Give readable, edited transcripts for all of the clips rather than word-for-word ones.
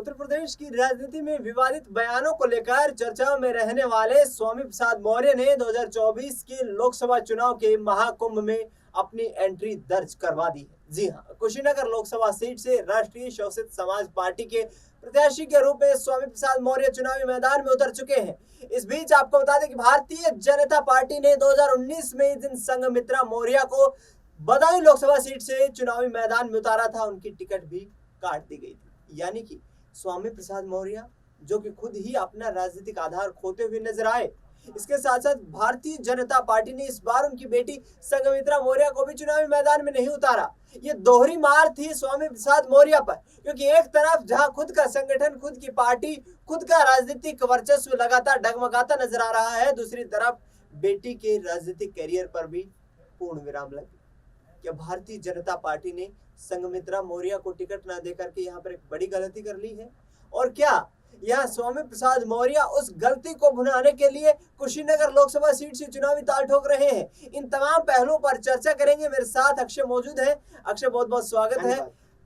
उत्तर प्रदेश की राजनीति में विवादित बयानों को लेकर चर्चाओं में रहने वाले स्वामी प्रसाद मौर्य ने 2024 के लोकसभा चुनाव के महाकुंभ में अपनी एंट्री दर्ज करवा दी है। जी हां, कुशीनगर लोकसभा सीट से राष्ट्रीय शोषित समाज पार्टी के प्रत्याशी के रूप में स्वामी प्रसाद मौर्य चुनावी मैदान में उतर चुके हैं। इस बीच आपको बता दें कि भारतीय जनता पार्टी ने 2019 में इस दिन संघमित्रा मौर्य को बदायूं लोकसभा सीट से चुनावी मैदान में उतारा था। उनकी टिकट भी काट दी गई थी। यानी कि स्वामी प्रसाद मौर्य जो कि खुद ही अपना राजनीतिक आधार खोते हुए नजर आए। इसके साथ साथ भारतीय जनता पार्टी ने इस बार उनकी बेटी संघमित्रा मौर्य को भी चुनावी मैदान में नहीं उतारा। ये दोहरी मार थी स्वामी प्रसाद मौर्य पर, क्योंकि एक तरफ जहां खुद का संगठन, खुद की पार्टी, खुद का राजनीतिक वर्चस्व लगातार डगमगाता नजर आ रहा है, दूसरी तरफ बेटी के राजनीतिक करियर पर भी पूर्ण विराम लग गया। क्या भारतीय जनता पार्टी ने संघमित्रा मौर्य को टिकट न देकर के यहाँ पर एक बड़ी गलती कर ली है? और क्या यह स्वामी प्रसाद मौर्य उस गलती को भुनाने के लिए कुशीनगर लोकसभा सीट से चुनावी ताल ठोक रहे हैं? इन तमाम पहलुओं पर चर्चा करेंगे। मेरे साथ अक्षय मौजूद है। अक्षय, बहुत बहुत स्वागत है।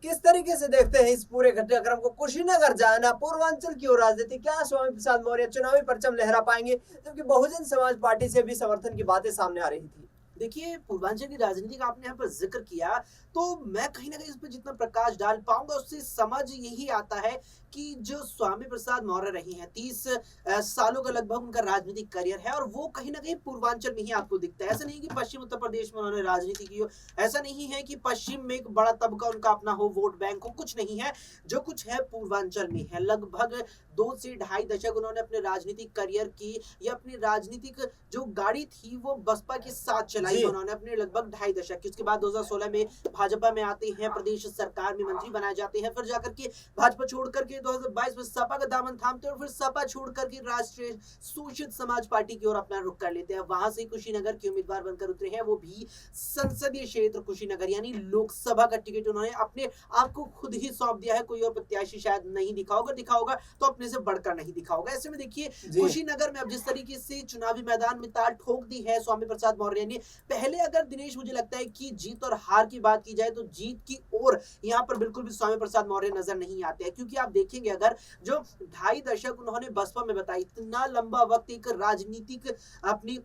किस तरीके से देखते हैं इस पूरे घटनाक्रम को? कुशीनगर जाना, पूर्वांचल की ओर राजनीति, क्या स्वामी प्रसाद मौर्य चुनावी परचम लहरा पाएंगे? जबकि बहुजन समाज पार्टी से भी समर्थन की बातें सामने आ रही थी। देखिए, पूर्वांचल की राजनीति का आपने यहाँ पर जिक्र किया, तो मैं कहीं ना कहीं इस पर जितना प्रकाश डाल पाऊंगा उससे समझ यही आता है कि जो स्वामी प्रसाद मौर्य रही हैं 30 सालों का लगभग उनका राजनीतिक करियर है, और वो कहीं ना कहीं पूर्वांचल में ही आपको दिखता है। ऐसा नहीं कि पश्चिम उत्तर प्रदेश में उन्होंने राजनीति की हो, ऐसा नहीं है कि पश्चिम में एक बड़ा तबका उनका अपना हो, वोट बैंक हो, कुछ नहीं है। जो कुछ है पूर्वांचल में है। लगभग 2 से ढाई दशक उन्होंने अपने राजनीतिक करियर की या अपनी राजनीतिक जो गाड़ी थी वो बसपा के साथ चलाई उन्होंने अपने लगभग 2.5 दशक की। उसके बाद 2016 में भाजपा में आते हैं, प्रदेश सरकार में मंत्री बनाए जाते हैं, फिर जाकर के भाजपा छोड़ करके 2022 में सपा का दामन थामते हैं, और फिर सपा छोड़ करके राष्ट्रीय शोषित समाज पार्टी की ओर अपना रुख कर लेते हैं। वहां से कुशीनगर के उम्मीदवार बनकर उतरे हैं, वो भी संसदीय क्षेत्र कुशीनगर यानी लोकसभा का टिकट उन्होंने अपने आप को खुद ही सौंप दिया है। कोई और प्रत्याशी शायद नहीं दिखा होगा तो अपने से बढ़कर नहीं दिखा होगा। ऐसे में देखिए, कुशीनगर में अब जिस तरीके से चुनावी मैदान में ताल ठोक दी है स्वामी प्रसाद मौर्य ने, पहले अगर दिनेश मुझे लगता है कि जीत और हार की बात की जाए तो जीत की ओर यहाँ पर बिल्कुल भी स्वामी प्रसाद मौर्य नजर नहीं आते हैं। क्योंकि आप देखेंगे, अगर जो 2.5 दशक उन्होंने बसपा में बताई, इतना लंबा वक्त एक राजनीतिक अपनी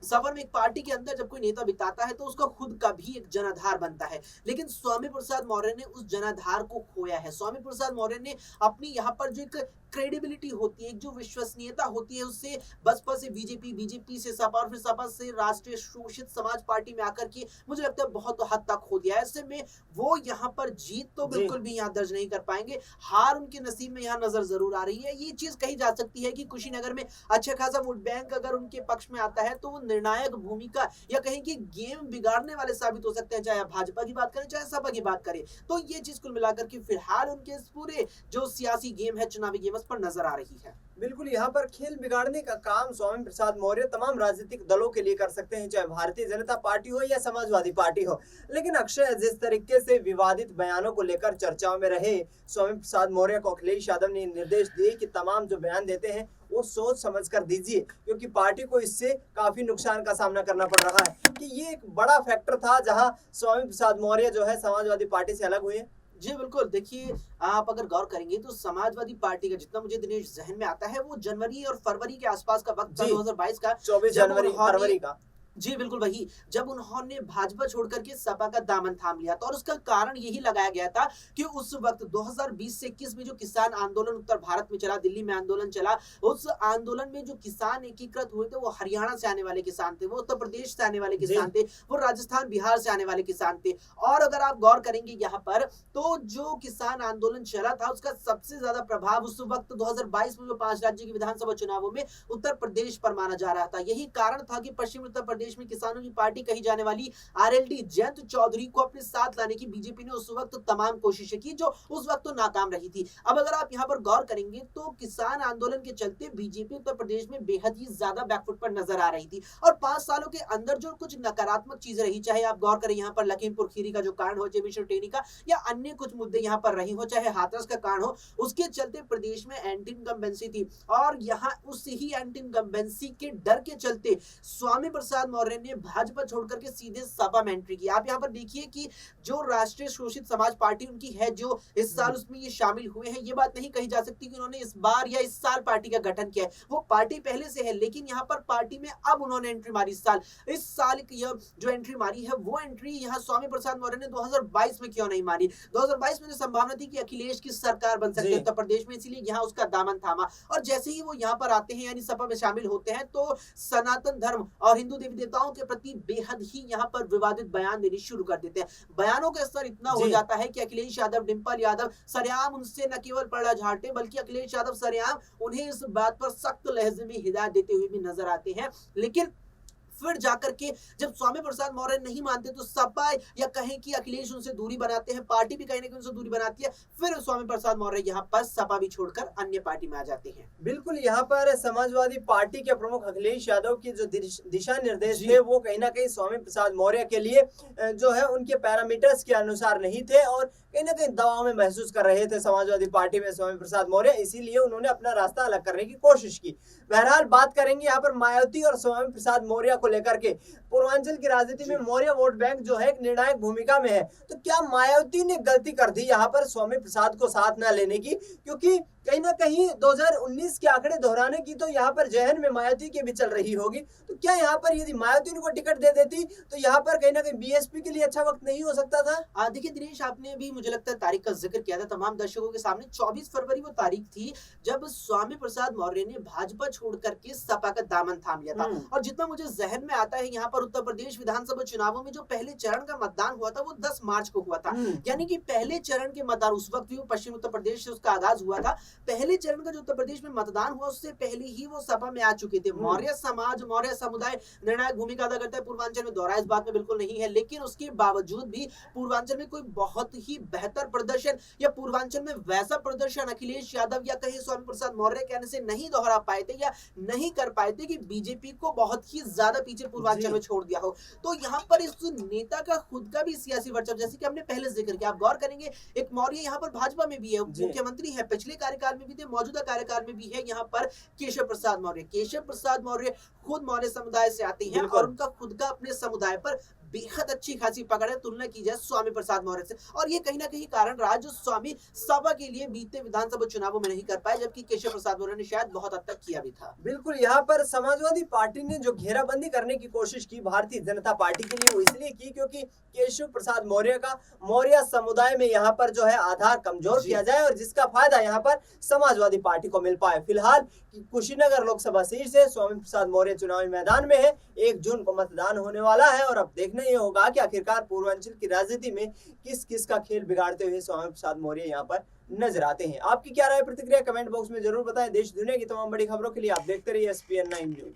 सफर में एक पार्टी के अंदर जब कोई नेता बिताता है तो उसका खुद का भी एक जनाधार बनता है। लेकिन स्वामी प्रसाद मौर्य ने उस जनाधार को खोया है। स्वामी प्रसाद मौर्य ने अपनी यहाँ पर जो एक क्रेडिबिलिटी होती है, जो विश्वसनीयता होती है, उससे बसपा से बीजेपी, बीजेपी से सपा और फिर सपा से राष्ट्रीय शोषित समाज पार्टी में आकर के मुझे लगता है बहुत हद तक खो दिया है। ऐसे में वो यहाँ पर जीत तो बिल्कुल भी यहाँ दर्ज नहीं कर पाएंगे, हार उनके नसीब में यहाँ नजर जरूर आ रही है। ये चीज कही जा सकती है कि कुशीनगर में अच्छा खासा वोट बैंक अगर उनके पक्ष में आता है तो वो निर्णायक भूमिका या कहीं की गेम बिगाड़ने वाले साबित हो सकते हैं, चाहे भाजपा की बात करें चाहे सपा की बात करें। तो ये चीज कुल मिलाकर के फिलहाल उनके इस पूरे जो सियासी गेम है, चुनावी गेम, पर नजर आ रही है। बिल्कुल, यहाँ पर खेल बिगाड़ने का काम स्वामी प्रसाद मौर्य तमाम राजनीतिक दलों के लिए कर सकते हैं, चाहे भारतीय जनता पार्टी हो या समाजवादी पार्टी हो। लेकिन अक्षय, जिस तरीके से विवादित बयानों को लेकर चर्चाओं में रहे स्वामी प्रसाद मौर्य को अखिलेश यादव ने निर्देश दिए कि तमाम जो बयान देते हैं वो सोच समझ कर दीजिए, क्योंकि पार्टी को इससे काफी नुकसान का सामना करना पड़ रहा है। कि ये एक बड़ा फैक्टर था जहां स्वामी प्रसाद मौर्य जो है समाजवादी पार्टी से अलग हुए। जी बिल्कुल, देखिए, आप अगर गौर करेंगे तो समाजवादी पार्टी का जितना मुझे दिनेश जहन में आता है वो जनवरी और फरवरी के आसपास का वक्त था, 2022 का, 24 जनवरी फरवरी का। जी बिल्कुल वही, जब उन्होंने भाजपा छोड़ करके सपा का दामन थाम लिया था। और उसका कारण यही लगाया गया था कि उस वक्त 2020 से 21 में जो किसान आंदोलन उत्तर भारत में चला, दिल्ली में आंदोलन चला, उस आंदोलन में जो किसान एकीकृत हुए थे वो हरियाणा से आने वाले किसान थे, वो उत्तर प्रदेश से आने वाले किसान थे, वो राजस्थान बिहार से आने वाले किसान थे। और अगर आप गौर करेंगे यहाँ पर तो जो किसान आंदोलन चला था उसका सबसे ज्यादा प्रभाव उस वक्त 2022 में जो 5 राज्य की विधानसभा चुनावों में उत्तर प्रदेश पर माना जा रहा था। यही कारण था कि पश्चिम उत्तर प्रदेश में किसानों की पार्टी कही जाने वाली आरएलडी जयंत चौधरी को अपने साथ लाने की बीजेपी ने उस वक्त तमाम कोशिशें की, जो उस वक्त तो नाकाम रही थी। अब अगर आप यहां पर गौर करेंगे तो किसान आंदोलन के चलते बीजेपी उत्तर प्रदेश में बेहद ही ज्यादा बैकफुट पर नजर आ रही थी। और 5 सालों के अंदर जो कुछ नकारात्मक चीजें रही, चाहे आप गौर करें यहाँ पर लखीमपुर खीरी का जो कांड हो, जेबीश्वर टेनी का, या अन्य कुछ मुद्दे यहाँ पर रही हो, चाहे हाथरस का कांड हो, उसके चलते प्रदेश में एंटी इनकम्बेंसी थी। और यहाँ उस ही एंटी इनकम्बेंसी के डर के चलते स्वामी प्रसाद मौर्य ने भाजपा छोड़कर के सीधे सपा में एंट्री की। आप यहाँ पर देखिए कि जो राष्ट्रीय शोषित समाज पार्टी उनकी है, जो इस साल उसमें ये शामिल हुए हैं, ये बात नहीं कही जा सकती कि उन्होंने इस बार या इस साल पार्टी का गठन किया है। वो पार्टी पहले से है, लेकिन यहाँ पर पार्टी में अब उन्होंने एंट्री मारी इस साल की जो एंट्री मारी है, वो एंट्री यहाँ स्वामी प्रसाद मौर्य ने 2022 में क्यों नहीं मारी? 2022 में जो संभावना थी कि अखिलेश की सरकार बन सकती है उत्तर प्रदेश में, इसीलिए यहाँ उसका दामन थामा। और जैसे ही वो यहाँ पर आते हैं, यानी सपा में शामिल होते हैं, तो सनातन धर्म और हिंदू देवी देवताओं के प्रति बेहद ही यहाँ पर विवादित बयान देने शुरू कर देते हैं। बयानों का स्तर इतना हो जाता है कि अखिलेश यादव, डिंपल यादव सरेआम उनसे न केवल पलड़ा झाड़ते, बल्कि अखिलेश यादव सरेआम उन्हें इस बात पर सख्त लहजे में हिदायत देते हुए भी नजर आते हैं। लेकिन फिर जाकर के जब स्वामी प्रसाद मौर्य नहीं मानते, तो सपा या कहें कि अखिलेश उनसे दूरी बनाते हैं, पार्टी भी कहीं ना कहीं उनसे दूरी बनाती है, फिर स्वामी प्रसाद मौर्य यहाँ पर सपा भी छोड़कर अन्य पार्टी में आ जाते हैं। बिल्कुल, यहाँ पर समाजवादी पार्टी के प्रमुख अखिलेश यादव की जो दिशा निर्देश थे, वो कहीं ना कहीं स्वामी प्रसाद मौर्य के लिए जो है उनके पैरामीटर्स के अनुसार नहीं थे और कहीं ना कहीं दबाव में महसूस कर रहे थे समाजवादी पार्टी में स्वामी प्रसाद मौर्य, इसीलिए उन्होंने अपना रास्ता अलग करने की कोशिश की। बहरहाल बात करेंगे यहाँ पर मायावती और स्वामी प्रसाद मौर्य को लेकर के। पूर्वांचल की राजनीति में मौर्य वोट बैंक जो है एक निर्णायक भूमिका में है, तो क्या मायावती ने गलती कर दी यहाँ पर स्वामी प्रसाद को साथ न लेने की? क्योंकि कहीं ना कहीं 2019 के आंकड़े दोहराने की तो यहाँ पर जहन में मायावती के भी चल रही होगी, तो क्या यहाँ पर यदि मायावती उनको टिकट दे देती तो यहाँ पर कहीं ना कहीं बीएसपी के लिए अच्छा वक्त नहीं हो सकता था? देखिए दिनेश, आपने भी मुझे लगता है तारीख का जिक्र किया था तमाम दर्शकों के सामने। 24 फरवरी वो तारीख थी जब स्वामी प्रसाद मौर्य ने भाजपा छोड़ करके सपा का दामन थाम लिया था। और जितना मुझे जहन में आता है, यहाँ पर उत्तर प्रदेश विधानसभा चुनावों में जो पहले चरण का मतदान हुआ था, वो 10 मार्च को हुआ था। यानी कि पहले चरण के मतदान, उस वक्त भी वो पश्चिम उत्तर प्रदेश से उसका आगाज हुआ था। पहले चरण का जो उत्तर प्रदेश में मतदान हुआ, उससे पहले ही वो सपा में आ चुके थे। मौर्य समाज, मौर्य समुदाय निर्णायक भूमिका अदा करता है पूर्वांचल में, दोहरा इस बात में बिल्कुल नहीं है, लेकिन उसके बावजूद भी पूर्वांचल में कोई बहुत ही बेहतर प्रदर्शन या पूर्वांचल में वैसा प्रदर्शन अखिलेश यादव या कहीं स्वामी प्रसाद मौर्य कहने से नहीं दोहरा पाए थे या नहीं कर पाए थे कि बीजेपी को बहुत ही ज्यादा पीछे पूर्वांचल में छोड़ दिया हो। तो यहाँ पर इस नेता का खुद का भी सियासी वर्चस्व, जैसे कि हमने पहले जिक्र किया, आप गौर करेंगे, एक मौर्य यहाँ पर भाजपा में भी है, मुख्यमंत्री है, पिछले कार्यकाल में भी थे, मौजूदा कार्यकाल में भी है यहाँ पर केशव प्रसाद मौर्य। केशव प्रसाद मौर्य खुद मौर्य समुदाय से आते हैं और उनका खुद का अपने समुदाय पर बेहद अच्छी खासी पकड़ है, तुलना की जाए स्वामी प्रसाद मौर्य से। और ये कहीं ना कहीं कारण रहा जो स्वामी सपा के लिए बीते विधानसभा चुनावों में नहीं कर पाए, जबकि केशव प्रसाद मौर्य ने शायद बहुत हद तक किया भी था। बिल्कुल, यहाँ पर समाजवादी पार्टी ने जो घेराबंदी करने की कोशिश की भारतीय जनता पार्टी के लिए, वो इसलिए की क्योंकि केशव प्रसाद मौर्य का मौर्य समुदाय में यहाँ पर जो है आधार कमजोर किया जाए और जिसका फायदा यहाँ पर समाजवादी पार्टी को मिल पाए। फिलहाल कुशीनगर लोकसभा सीट से स्वामी प्रसाद मौर्य चुनावी मैदान में है, 1 जून को मतदान होने वाला है और अब देखना ये होगा कि आखिरकार पूर्वांचल की राजनीति में किस किस का खेल बिगाड़ते हुए स्वामी प्रसाद मौर्य यहाँ पर नजर आते हैं। आपकी क्या राय, प्रतिक्रिया कमेंट बॉक्स में जरूर बताएं। देश दुनिया की तमाम बड़ी खबरों के लिए आप देखते रहिए SPN9 न्यूज।